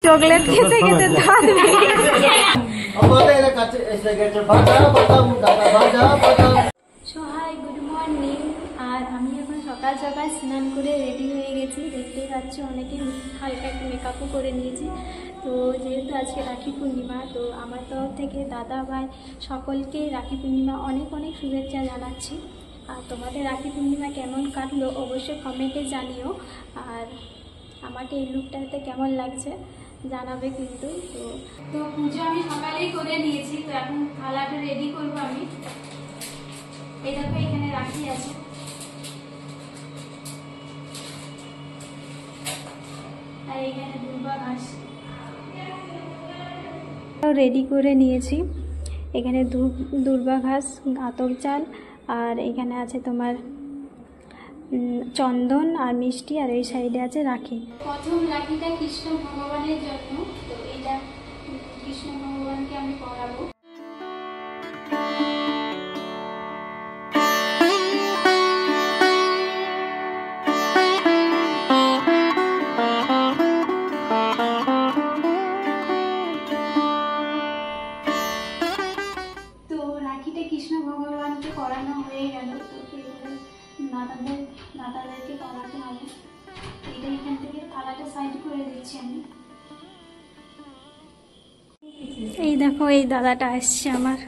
Chocolate খেতে খেতে দাঁত ভেঙে গেছে। So hi, good morning. আর আমি এখন সকাল সকাল স্নান করে রেডি হয়ে গেছি, দেখতেই পাচ্ছি। অনেকে হালকা একটু মেকআপও করে নিয়েছি। তো যেহেতু আজকে রাখি পূর্ণিমা, তো আমার তরফ থেকে দাদা ভাই সকলকেই রাখি পূর্ণিমা অনেক অনেক শুভেচ্ছা জানাচ্ছি। আর তোমাদের রাখি পূর্ণিমা কেমন কাটলো অবশ্যই কমেন্টে জানিও। আর আমাকে এই লুকটাতে কেমন লাগছে জানাবে কিন্তু। তো পুজো আমি সকালেই করে নিয়েছি। তো এখন থালাটা রেডি করবো আমি। এই দেখো এখানে রাখি আছে, আর এখানে দুর্বা ঘাস রেডি করে নিয়েছি। এখানে দুর্বা ঘাস, আতপ চাল, আর এখানে আছে তোমার চন্দন আর মিষ্টি, আর এই সাইডে আছে রাখি। প্রথম রাখিটা কৃষ্ণ ভগবানের জন্য, তো এটা কৃষ্ণ ভগবানকে আমি পরাবো। তো রাখিটা কৃষ্ণ ভগবানকে পরানো হয়ে গেল। তো দাদাদেরকে পড়াতে হবে। এটা এখান থেকে থালাটা সাইড করে দিচ্ছি আমি। এই দেখো এই দাদাটা আসছে আমার।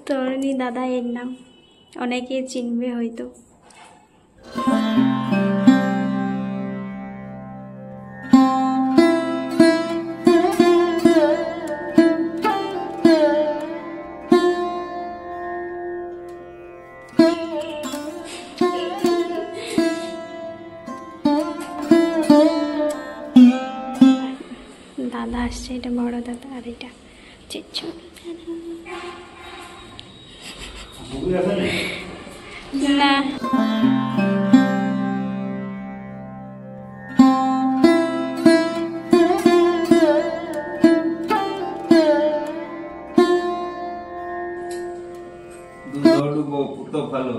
তরুণী দাদা এর নাম, অনেকে চিনবে হয়তো। দাদা আসছে, এটা বড় দাদা, আর এটা ছোট না। ভালো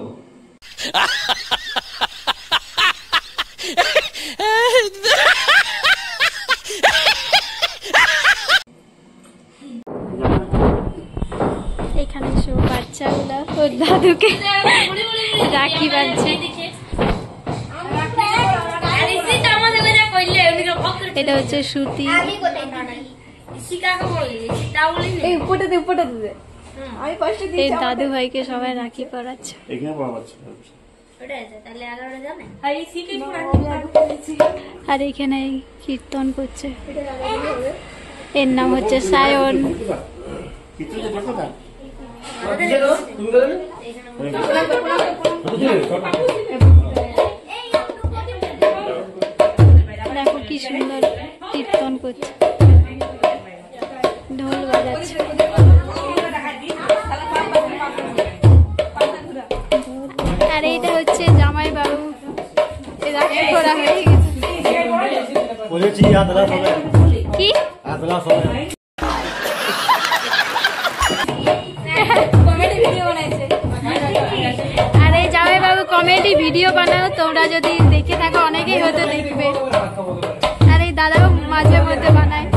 এখানে সব বাচ্চাগুলা ওর দাদুকে রাখি বাঁধছে। এটা হচ্ছে সুতি। এই দাদু ভাইকে সবাই রাখি পরাচ্ছে। আর এখানে কীর্তন করছে, এর নাম হচ্ছে সায়ন। দেখো কি সুন্দর কীর্তন করছে, ঢোল বাজাচ্ছে। আর এইটা হচ্ছে জামাই বাবু, রাখি করা হয়ে গেছে। কি আর এই জামাই বাবু কমেডি ভিডিও বানাও, তোমরা যদি দেখে থাকো অনেকেই হয়তো দেখবে। আর এই দাদাও মাঝে মধ্যে বানায়।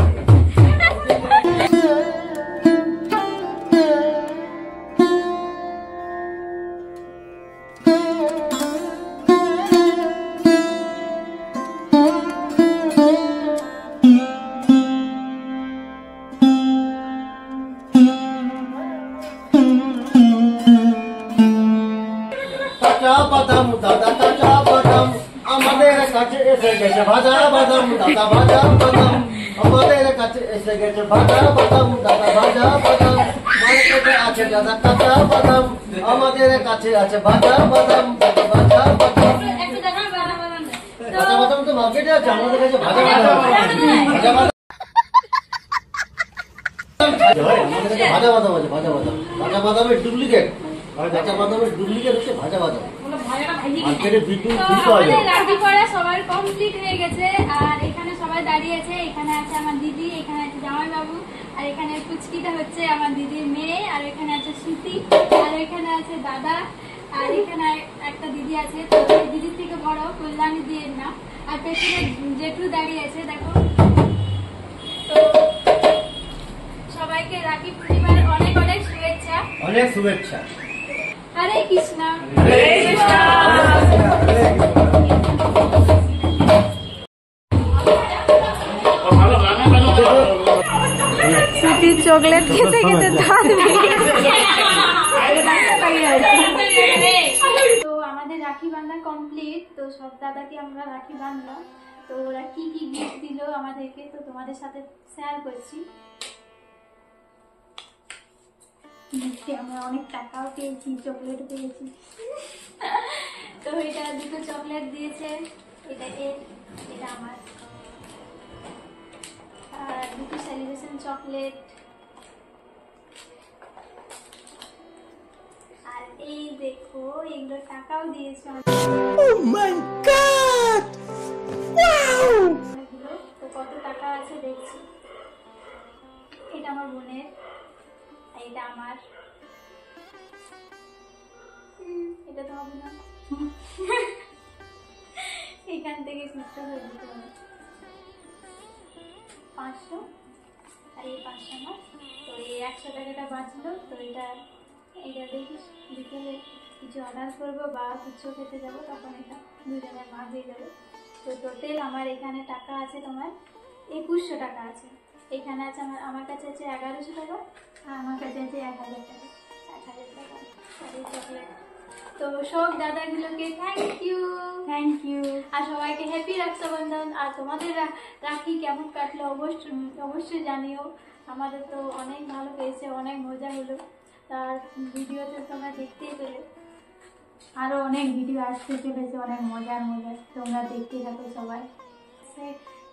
বাদাম দাদা কাঁচা বাদাম আমাদের কাছে এসে গেছে ভাজা বাদাম দাদা ভাজা বাদাম আমাদের কাছে এসে গেছে ভাজা বাদাম দাদা ভাজা বাদাম মার্কেটে আছে দাদা কাঁচা বাদাম আমাদের কাছে আছে ভাজা বাদাম দাদা ভাজা বাদাম। ভাজা বাদাম তো মার্কেটে আছে, আমাদের কাছে ভাজা বাদাম ভাজা বাদাম আমাদের কাছে ভাজা বাদাম আছে। ভাজা বাদাম, ভাজা বাদামের ডুপ্লিকেট, ভাজা বাদামের ডুপ্লিকেট হচ্ছে ভাজা বাদাম। রাখি পরা সবার কমপ্লিট হয়ে গেছে। আর এখানে সবাই দাঁড়িয়ে আছে। এখানে আছে আমার দিদি, এখানে আছে জামাই বাবু, আর এখানে পুচকিটা হচ্ছে আমার দিদির মেয়ে, আর এখানে আছে সুতি, আর এখানে আছে দাদা, আর দিদি আছে, তো এই দিদির থেকে বড় কল্যাণী দিদির নাম। আর পেছনে জেঠু দাঁড়িয়ে আছে দেখো। তো সবাইকে রাখি পূর্ণিমার অনেক অনেক শুভেচ্ছা। অনেক শুভেচ্ছা। হরে কৃষ্ণ। সুটি চকলেট খেতে খেতে দাঁত তো আমাদের রাখি বাঁধা কমপ্লিট। তো সব দাদাকে আমরা রাখি বাঁধলাম। তো ওরা কি কি গিফট দিল আমাদেরকে তো তোমাদের সাথে শেয়ার করছি। গিফটে আমরা অনেক টাকাও পেয়েছি, চকলেট পেয়েছি। তো এটা দুটো চকলেট দিয়েছে, এটা আমার, আর দুটো সেলিব্রেশন চকলেট। আর এই দেখো এগুলো টাকাও দিয়েছে। Oh my God! Wow! তো কত টাকা আছে দেখছি। এটা আমার বোনের, এটা আমার, এটা তো হবে না। এখান থেকে চিত্র হয়ে দিতে হবে 500, আর এই 500 আমার। তো এই 100 টাকাটা বাঁচলো। তো এটা দেখিস বিকেলে কিছু অর্ডার করবো বা কিছু খেতে যাবো, তখন এটা দুজনের মাঝে যাবে। তো টোটাল আমার এখানে টাকা আছে তোমার 2100 টাকা আছে। এখানে আছে আমার কাছে আছে 1100 টাকা, আর আমার কাছে আছে 1000 টাকা। 1000 টাকা আর এই চকলেট। তো সব দাদাগুলোকে থ্যাংক ইউ। আর সবাইকে হ্যাপি রক্ষাবন্ধন। আর তোমাদের রাখি কেমন কাটলো অবশ্যই জানিও। আমাদের তো অনেক ভালো পেয়েছে, অনেক মজা হলো। তার ভিডিওতে তোমরা দেখতেই পেলে, আরো অনেক ভিডিও আসতে চলেছে, অনেক মজার। তোমরা দেখতে থাকো সবাই।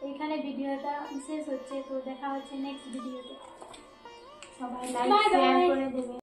এইখানে ভিডিওটা শেষ হচ্ছে। তো দেখা হচ্ছে নেক্সট ভিডিওতে। সবাই লাইক শেয়ার করে দেবে।